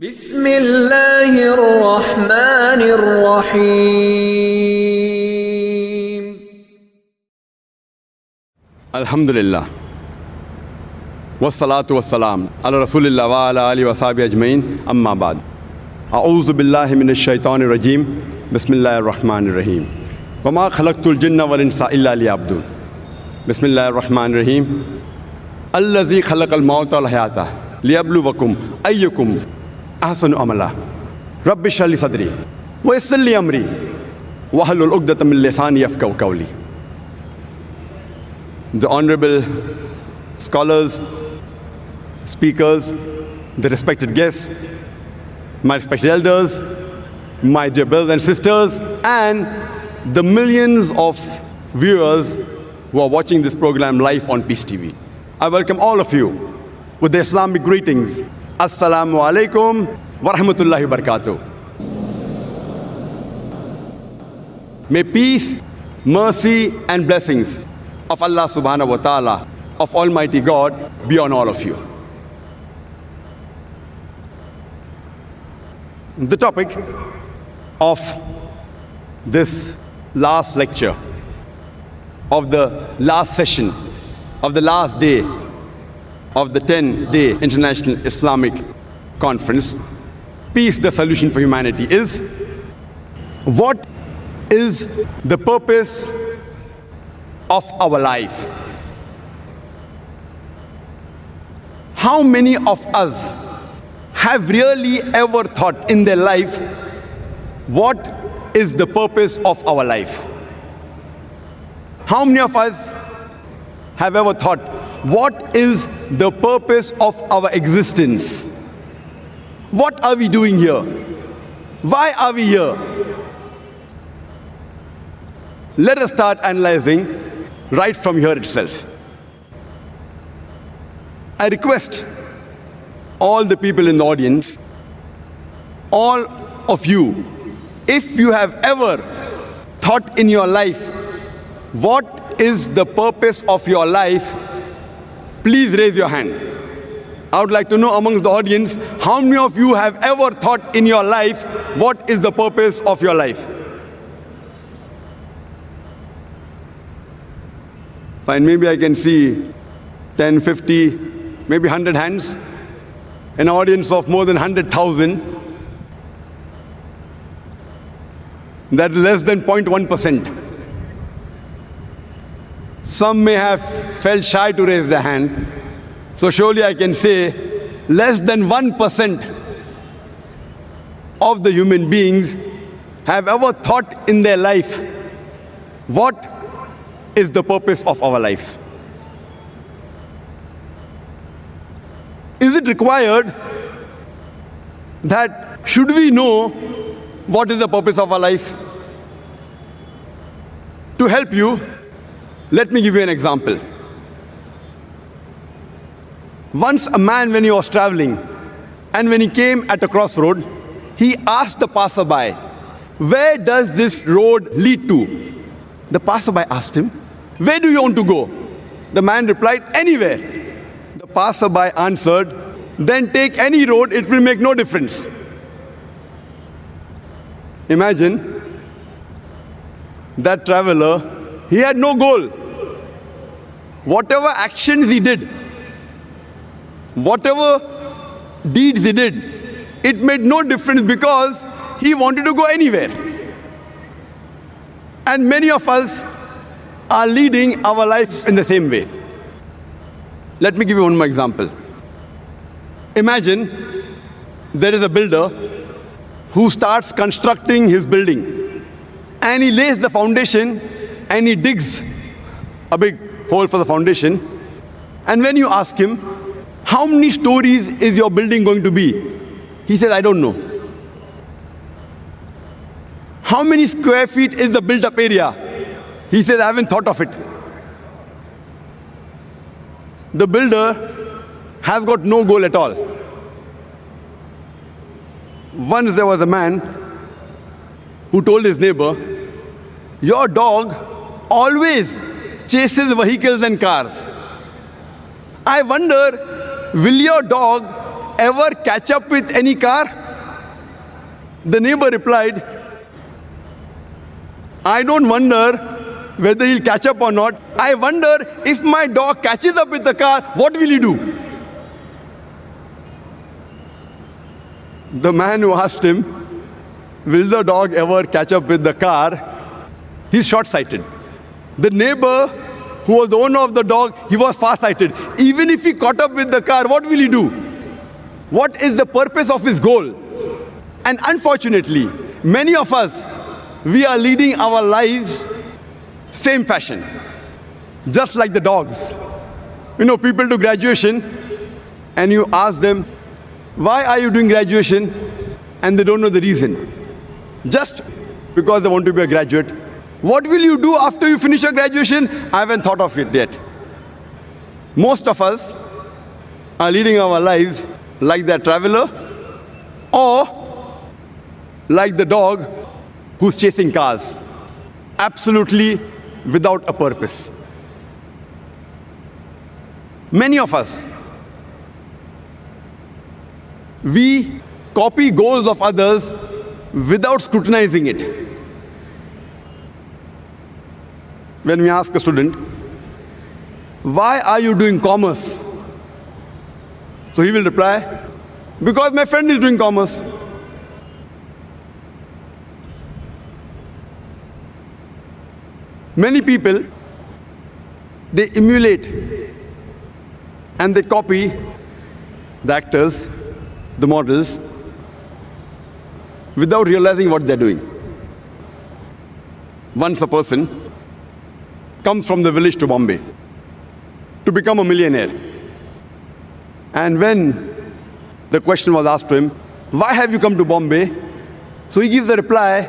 بسم الله الرحمن الرحيم الحمد لله والصلاة والسلام على رسول الله وعلى آله وصحبه أجمعين أما بعد أعوذ بالله من الشيطان الرجيم بسم الله الرحمن الرحيم وما خلقت الجن والإنس إلا ليعبدون بسم الله الرحمن الرحيم الذي خلق الموت والحياة ليبلوكم أيكم أحسن عملا رب اشرح لي صدري ويسر لي أمري واحلل عقدة من لساني يفقهوا قولي. The honorable scholars, speakers, the respected guests, my respected elders, my dear brothers and sisters, and the millions of viewers who are watching this program live on Peace TV. I welcome all of you with the Islamic greetings. Assalamu alaikum wa rahmatullahi wa barakatuh. May peace, mercy and blessings of Allah subhanahu wa ta'ala, of Almighty God, be on all of you. The topic of this last lecture, of the last session, of the last day of the 10-day International Islamic Conference, Peace, the Solution for Humanity, is what is the purpose of our life? How many of us have really ever thought in their life what is the purpose of our life? How many of us have ever thought what is the purpose of our existence? What are we doing here? Why are we here? Let us start analyzing right from here itself. I request all the people in the audience, all of you, if you have ever thought in your life, what is the purpose of your life, please raise your hand. I would like to know amongst the audience, how many of you have ever thought in your life, what is the purpose of your life? Fine, maybe I can see 10, 50, maybe 100 hands. An audience of more than 100,000. That is less than 0.1%. Some may have felt shy to raise their hand. So surely I can say less than 1% of the human beings have ever thought in their life, what is the purpose of our life? Is it required that should we know what is the purpose of our life? To help you, let me give you an example. Once a man, when he was traveling, and when he came at a crossroad, he asked the passerby, where does this road lead to? The passerby asked him, where do you want to go? The man replied, anywhere. The passerby answered, then take any road, it will make no difference. Imagine that traveler, he had no goal. Whatever actions he did, whatever deeds he did, it made no difference because he wanted to go anywhere. And many of us are leading our life in the same way. Let me give you one more example. Imagine there is a builder who starts constructing his building, and he lays the foundation and he digs a big hole for the foundation. And when you ask him, how many stories is your building going to be? He says, I don't know. How many square feet is the built-up area? He says, I haven't thought of it. The builder has got no goal at all. Once there was a man who told his neighbor, your dog always chases vehicles and cars. I wonder, will your dog ever catch up with any car? The neighbor replied, I don't wonder whether he'll catch up or not. I wonder if my dog catches up with the car, what will he do? The man who asked him, will the dog ever catch up with the car? He's short-sighted. The neighbor who was the owner of the dog, he was far-sighted. Even if he caught up with the car, what will he do? What is the purpose of his goal? And unfortunately, many of us, we are leading our lives same fashion, just like the dogs. You know, people do graduation and you ask them, why are you doing graduation? And they don't know the reason. Just because they want to be a graduate. What will you do after you finish your graduation? I haven't thought of it yet. Most of us are leading our lives like the traveler or like the dog who's chasing cars, absolutely without a purpose. Many of us, we copy goals of others without scrutinizing it. When we ask a student, why are you doing commerce? So he will reply, because my friend is doing commerce. Many people, they emulate and they copy the actors, the models, without realizing what they're doing. Once a person comes from the village to Bombay to become a millionaire. And when the question was asked to him, why have you come to Bombay? So he gives a reply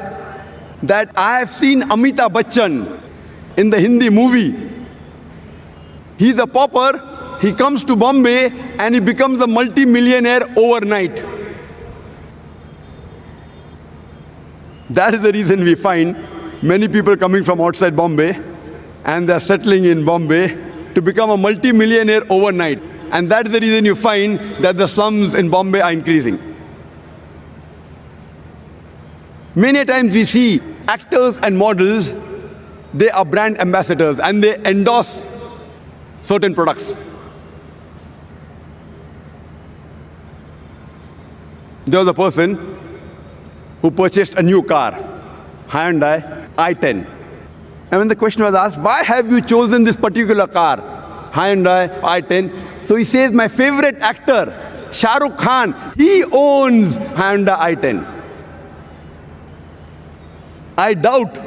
that I have seen Amitabh Bachchan in the Hindi movie. He's a pauper, he comes to Bombay and he becomes a multi-millionaire overnight. That is the reason we find many people coming from outside Bombay and they're settling in Bombay to become a multi-millionaire overnight. And that is the reason you find that the slums in Bombay are increasing. Many times we see actors and models, they are brand ambassadors and they endorse certain products. There was a person who purchased a new car, Hyundai i10. And when the question was asked, why have you chosen this particular car, Hyundai i10? So he says, my favorite actor, Shah Rukh Khan, he owns Hyundai i10. I doubt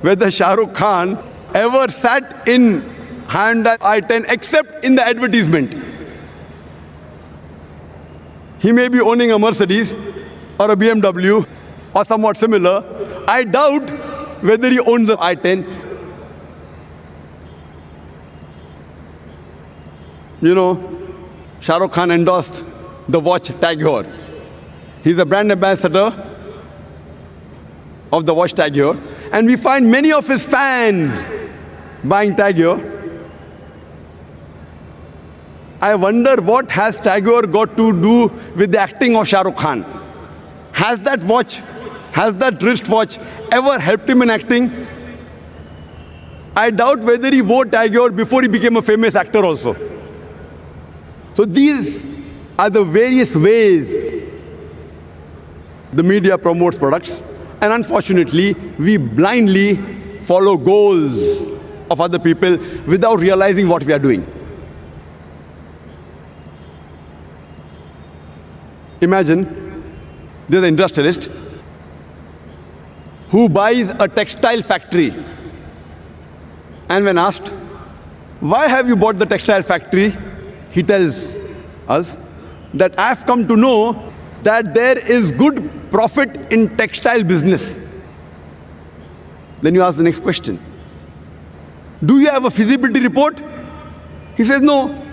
whether Shah Rukh Khan ever sat in Hyundai i10 except in the advertisement. He may be owning a Mercedes or a BMW or somewhat similar. I doubt whether he owns an i10. You know, Shah Rukh Khan endorsed the watch Tag Heuer. He's a brand ambassador of the watch Tag Heuer. And we find many of his fans buying Tag Heuer. I wonder what has Tag Heuer got to do with the acting of Shah Rukh Khan? Has that watch, has that wristwatch ever helped him in acting? I doubt whether he wore Tag Heuer before he became a famous actor also. So these are the various ways the media promotes products. And unfortunately, we blindly follow goals of other people without realizing what we are doing. Imagine there's an industrialist who buys a textile factory. And when asked, why have you bought the textile factory? He tells us that I have come to know that there is good profit in textile business. Then you ask the next question. Do you have a feasibility report? He says, no.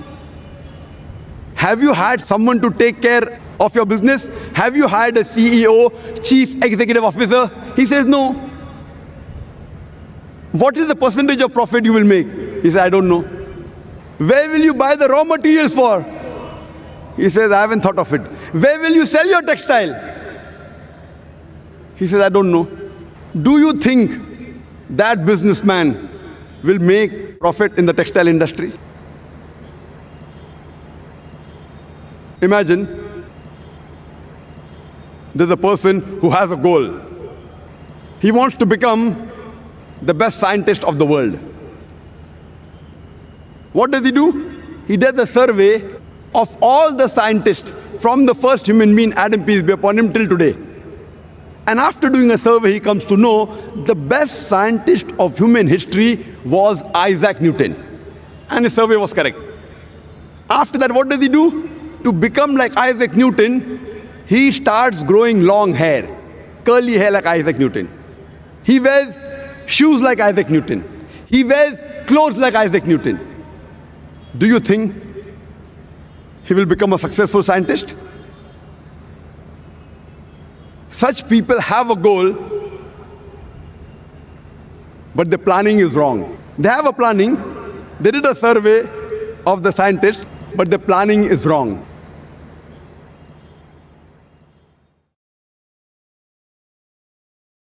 Have you hired someone to take care of your business? Have you hired a CEO, chief executive officer? He says, no. What is the percentage of profit you will make? He says, I don't know. Where will you buy the raw materials for? He says, I haven't thought of it. Where will you sell your textile? He says, I don't know. Do you think that businessman will make profit in the textile industry? Imagine there's a person who has a goal. He wants to become the best scientist of the world. What does he do? He does a survey of all the scientists from the first human being, Adam, peace be upon him, till today. And after doing a survey, he comes to know the best scientist of human history was Isaac Newton. And his survey was correct. After that, what does he do? To become like Isaac Newton, he starts growing long hair, curly hair like Isaac Newton. He wears shoes like Isaac Newton. He wears clothes like Isaac Newton. Do you think he will become a successful scientist? Such people have a goal, but the planning is wrong. They have a planning. They did a survey of the scientists, but the planning is wrong.